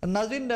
नाज़रीन,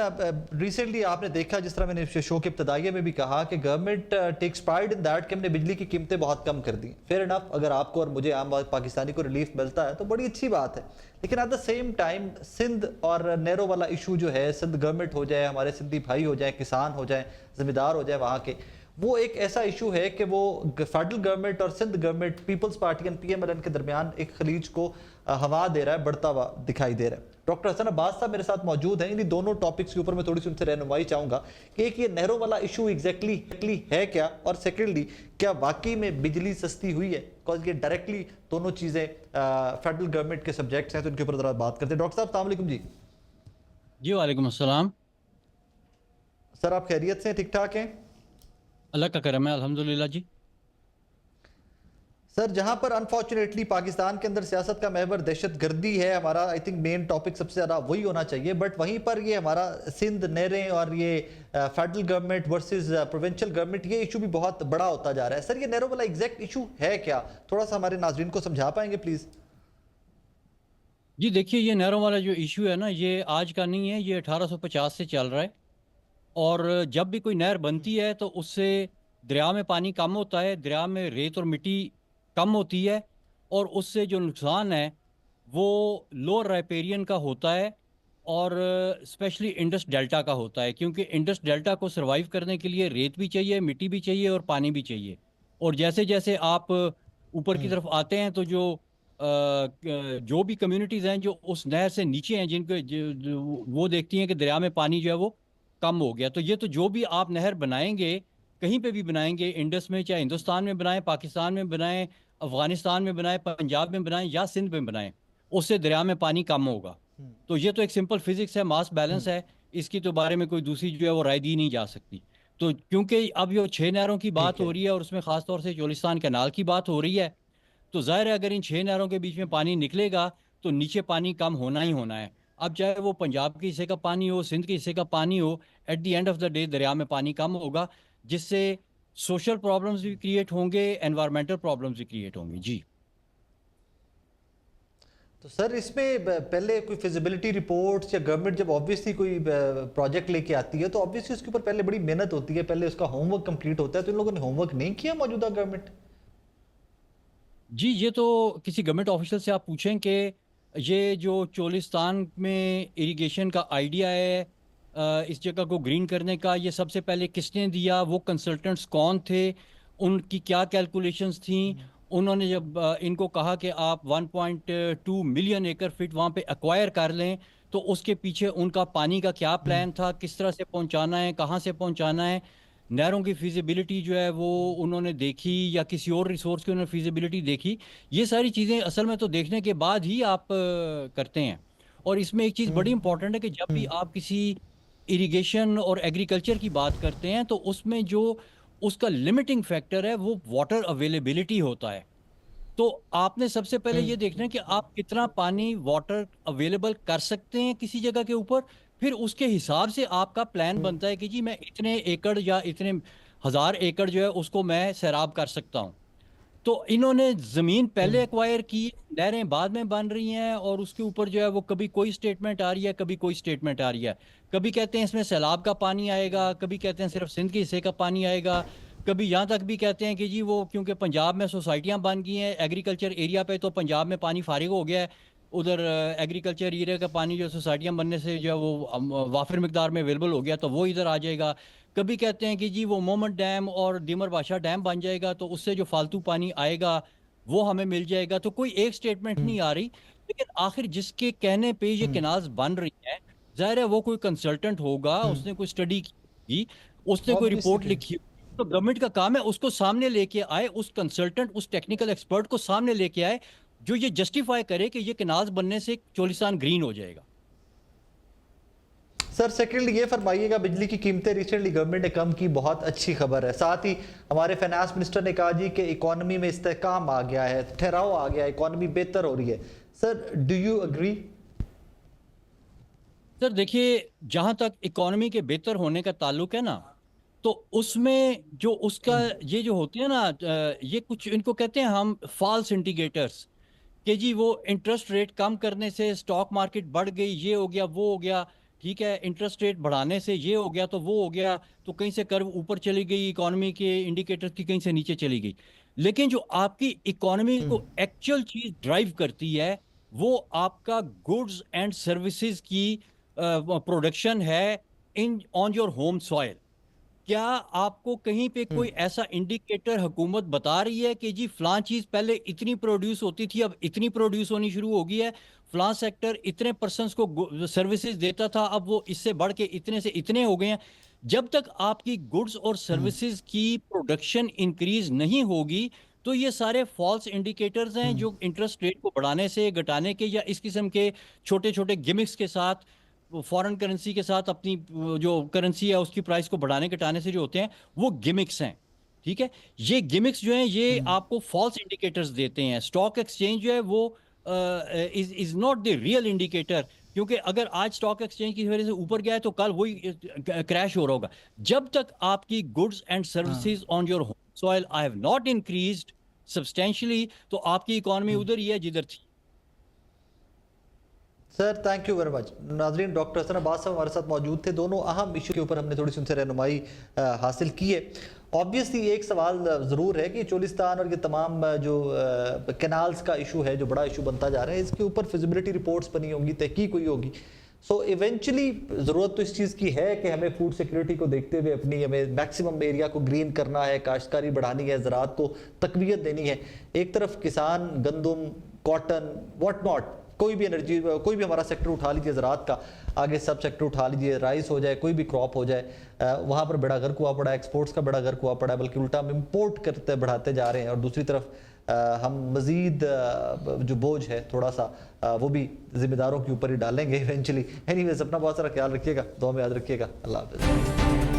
रिसेंटली आपने देखा, जिस तरह मैंने शो के इब्तदाइये में भी कहा, कि government takes pride in that कि हमने बिजली की कीमतें बहुत कम कर दी। फेयर इनफ, अगर आपको और मुझे आम पाकिस्तानी को रिलीफ मिलता है तो बड़ी अच्छी बात है। लेकिन at the same time Sindh और नहरों वाला इशू जो है, सिंध गवर्नमेंट हो जाए, हमारे सिंधी भाई हो जाए, किसान हो जाए, ज़मींदार हो जाए वहाँ के, वो एक ऐसा इशू है कि वो फेडरल गवर्नमेंट और Sindh government, Peoples Party and PMLN के दरमियान एक खलीज को हवा दे रहा है, बढ़ता हुआ दिखाई दे रहा है। डॉक्टर हसन अब्बास साहब मेरे साथ मौजूद हैं। इन्हीं दोनों टॉपिक्स के ऊपर मैं थोड़ी सी उनसे रहनुमाई चाहूंगा कि एक ये नहरों वाला इशू एग्जैक्टली है क्या, और सेकेंडली क्या वाकई में बिजली सस्ती हुई है, बिकॉज ये डायरेक्टली दोनों चीज़ें फेडरल गवर्नमेंट के सब्जेक्ट्स हैं, तो इनके ऊपर ज़रा बात करते हैं। डॉक्टर साहब अस्सलाम वालेकुम जी। जी वालेकुम अस्सलाम। सर आप खैरियत से, ठीक ठाक हैं? अल्लाह का करम है, अल्हम्दुलिल्लाह जी। सर, जहां पर अनफॉर्चुनेटली पाकिस्तान के अंदर सियासत का महवर दहशत गर्दी है, हमारा आई थिंक मेन टॉपिक सबसे ज़्यादा वही होना चाहिए, बट वहीं पर ये हमारा सिंध नहरें और ये federal government versus provincial government, ये इशू भी बहुत बड़ा होता जा रहा है। सर, ये नहरों वाला एग्जैक्ट इशू है क्या? थोड़ा सा हमारे नाजरीन को समझा पाएंगे प्लीज़? जी देखिए, ये नहरों वाला जो इशू है ना, ये आज का नहीं है, ये 1850 से चल रहा है। और जब भी कोई नहर बनती है तो उससे दरिया में पानी कम होता है, दरिया में रेत और मिट्टी कम होती है, और उससे जो नुकसान है वो लोअर राइपेरियन का होता है, और स्पेशली इंडस डेल्टा का होता है, क्योंकि इंडस डेल्टा को सरवाइव करने के लिए रेत भी चाहिए, मिट्टी भी चाहिए और पानी भी चाहिए। और जैसे जैसे आप ऊपर की हम्म। तरफ आते हैं तो जो भी कम्युनिटीज़ हैं जो उस नहर से नीचे हैं, जिनको वो देखती हैं कि दरिया में पानी जो है वो कम हो गया, तो ये तो जो भी आप नहर बनाएंगे, कहीं पे भी बनाएंगे, इंडस में, चाहे हिंदुस्तान में बनाएं, पाकिस्तान में बनाएं, अफगानिस्तान में बनाएं, पंजाब में बनाएं या सिंध में बनाएं, उससे दरिया में पानी कम होगा। हम्म। तो ये तो एक सिंपल फिजिक्स है, मास बैलेंस हम्म। है। इसकी तो बारे में कोई दूसरी जो है वो राय दी नहीं जा सकती। तो क्योंकि अब ये 6 नहरों की बात ठीक हो है। रही है और उसमें खास तौर से चोलिस्तान कैनाल की बात हो रही है, तो जाहिर है अगर इन 6 नहरों के बीच में पानी निकलेगा तो नीचे पानी कम होना ही होना है। अब चाहे वो पंजाब के हिस्से का पानी हो, सिंध के हिस्से का पानी हो, at the end of the day दरिया में पानी कम होगा, जिससे सोशल प्रॉब्लम्स भी क्रिएट होंगे, एनवायरमेंटल प्रॉब्लम्स भी क्रिएट होंगे जी। तो सर, इसमें पहले कोई फिजिबिलिटी रिपोर्ट्स, या गवर्नमेंट जब ऑब्वियसली कोई प्रोजेक्ट लेके आती है तो ऑब्वियसली उसके ऊपर पहले बड़ी मेहनत होती है, पहले उसका होमवर्क कंप्लीट होता है, तो इन लोगों ने होमवर्क नहीं किया मौजूदा गवर्नमेंट? जी, ये तो किसी गवर्नमेंट ऑफिशियल से आप पूछें कि ये जो चोलिस्तान में इरिगेशन का आइडिया है, इस जगह को ग्रीन करने का, ये सबसे पहले किसने दिया, वो कंसल्टेंट्स कौन थे, उनकी क्या कैलकुलेशंस थी। उन्होंने जब इनको कहा कि आप 1.2 मिलियन एकड़ फीट वहाँ पे एक्वायर कर लें, तो उसके पीछे उनका पानी का क्या प्लान था, किस तरह से पहुँचाना है, कहाँ से पहुँचाना है, नहरों की फिजिबिलिटी जो है वो उन्होंने देखी, या किसी और रिसोर्स की उन्होंने फिजिबिलिटी देखी। ये सारी चीज़ें असल में तो देखने के बाद ही आप करते हैं। और इसमें एक चीज़ बड़ी इंपॉर्टेंट है कि जब भी आप किसी इरिगेशन और एग्रीकल्चर की बात करते हैं तो उसमें जो उसका लिमिटिंग फैक्टर है वो वाटर अवेलेबिलिटी होता है। तो आपने सबसे पहले ये देखना है कि आप कितना पानी वाटर अवेलेबल कर सकते हैं किसी जगह के ऊपर, फिर उसके हिसाब से आपका प्लान बनता है कि जी मैं इतने एकड़ या इतने हजार एकड़ जो है उसको मैं सैराब कर सकता हूँ। तो इन्होंने जमीन पहले एक्वायर की, नहरें बाद में बन रही हैं, और उसके ऊपर जो है वो कभी कोई स्टेटमेंट आ रही है, कभी कोई स्टेटमेंट आ रही है। कभी कहते हैं इसमें सैलाब का पानी आएगा, कभी कहते हैं सिर्फ सिंध के हिस्से का पानी आएगा, कभी यहाँ तक भी कहते हैं कि जी वो क्योंकि पंजाब में सोसाइटियाँ बन गई हैं एग्रीकल्चर एरिया पे, तो पंजाब में पानी फारिग हो गया है, उधर एग्रीकल्चर एरिया का पानी जो सोसाइटियाँ बनने से जो है वो वाफिर मिकदार में अवेलेबल हो गया, तो वो इधर आ जाएगा। कभी कहते हैं कि जी वो मोहम्मद डैम और दीमर बादशाह डैम बन जाएगा, तो उससे जो फालतू पानी आएगा वो हमें मिल जाएगा। तो कोई एक स्टेटमेंट नहीं आ रही, लेकिन आखिर जिसके कहने पे ये कैनाल्स बन रही हैं, जाहिर है वो कोई कंसल्टेंट होगा, उसने कोई स्टडी की होगी, उसने कोई रिपोर्ट ऑब्वियसली। लिखी होगी, तो गवर्नमेंट का काम है उसको सामने लेके आए, उस कंसल्टेंट, उस टेक्निकल एक्सपर्ट को सामने लेके आए, जो ये जस्टिफाई करे कि ये कैनाल्स बनने से चोलिस्तान ग्रीन हो जाएगा। सर, सेकेंडली ये फरमाइएगा, बिजली की कीमतें रिसेंटली गवर्नमेंट ने कम की, बहुत अच्छी खबर है। साथ ही हमारे फाइनेंस मिनिस्टर ने कहा जी कि इकोनॉमी में इस्तेहकाम आ गया है, ठहराव आ गया है, इकोनॉमी बेहतर हो रही है। Sir, do you agree? Sir देखिए, जहां तक इकोनॉमी के बेहतर होने का ताल्लुक है ना, तो उसमें जो उसका ये जो होते हैं ना, ये कुछ इनको कहते हैं हम फॉल्स इंडिकेटर्स, कि जी वो इंटरेस्ट रेट कम करने से स्टॉक मार्केट बढ़ गई, ये हो गया वो हो गया। ठीक है, इंटरेस्ट रेट बढ़ाने से ये हो गया तो वो हो गया, तो कहीं से कर्व ऊपर चली गई, इकोनॉमी के इंडिकेटर की कहीं से नीचे चली गई। लेकिन जो आपकी इकोनॉमी को एक्चुअल चीज ड्राइव करती है वो आपका गुड्स एंड सर्विसेज की प्रोडक्शन है in on your home soil. क्या आपको कहीं पे कोई ऐसा इंडिकेटर हुकूमत बता रही है कि जी फलां चीज पहले इतनी प्रोड्यूस होती थी अब इतनी प्रोड्यूस होनी शुरू हो गई है, फलां सेक्टर इतने पर्सन्स को सर्विसेज देता था अब वो इससे बढ़ के इतने से इतने हो गए हैं? जब तक आपकी गुड्स और सर्विसेज की प्रोडक्शन इंक्रीज नहीं होगी तो ये सारे फॉल्स इंडिकेटर्स हैं जो इंटरेस्ट रेट को बढ़ाने से घटाने के या इस किस्म के छोटे छोटे गिमिक्स के साथ फॉरेन करेंसी के साथ अपनी जो करेंसी है उसकी प्राइस को बढ़ाने घटाने से जो होते हैं वो गिमिक्स हैं। ठीक है, ये गिमिक्स जो हैं ये आपको फॉल्स इंडिकेटर्स देते हैं। स्टॉक एक्सचेंज जो है वो is not the real indicator, क्योंकि अगर आज स्टॉक एक्सचेंज की वजह से ऊपर गया है तो कल वही क्रैश हो रहा होगा। जब तक आपकी goods and services on your home soil I have not increased substantially तो आपकी इकोनॉमी उधर ही है जिधर थी। Sir thank you very much. नाजरीन, डॉक्टर हसन अब्बास साहब हमारे साथ मौजूद थे। दोनों अहम इशू के ऊपर हमने थोड़ी सी उनसे रहनुमाई हासिल की है। ऑब्वियसली एक सवाल ज़रूर है कि चोलिस्तान और ये तमाम जो कैनाल्स का इशू है जो बड़ा इशू बनता जा रहा है, इसके ऊपर फिजिबिलिटी रिपोर्ट्स बनी होंगी, तहकीक हुई होगी। सो इवेंचुअली ज़रूरत तो इस चीज़ की है कि हमें फूड सिक्योरिटी को देखते हुए अपनी हमें मैक्सिमम एरिया को ग्रीन करना है, काश्तकारी बढ़ानी है, ज़राअत को तकवीत देनी है। एक तरफ किसान गंदम, कॉटन, व्हाट नॉट, कोई भी एनर्जी, कोई भी हमारा सेक्टर उठा लीजिए, ज़राअत का आगे सब सेक्टर उठा लीजिए, राइस हो जाए, कोई भी क्रॉप हो जाए, वहाँ पर बड़ा घर कुआ पड़ा है, एक्सपोर्ट्स का बड़ा घर कुआ पड़ा है, बल्कि उल्टा हम इम्पोर्ट करते बढ़ाते जा रहे हैं। और दूसरी तरफ हम मज़ीद जो बोझ है थोड़ा सा वो भी जिम्मेदारों के ऊपर ही डालेंगे इवेंचुअली। एनीवेज, अपना बहुत सारा ख्याल रखिएगा, दुआ में याद रखिएगा। अल्लाह हाफ़िज़।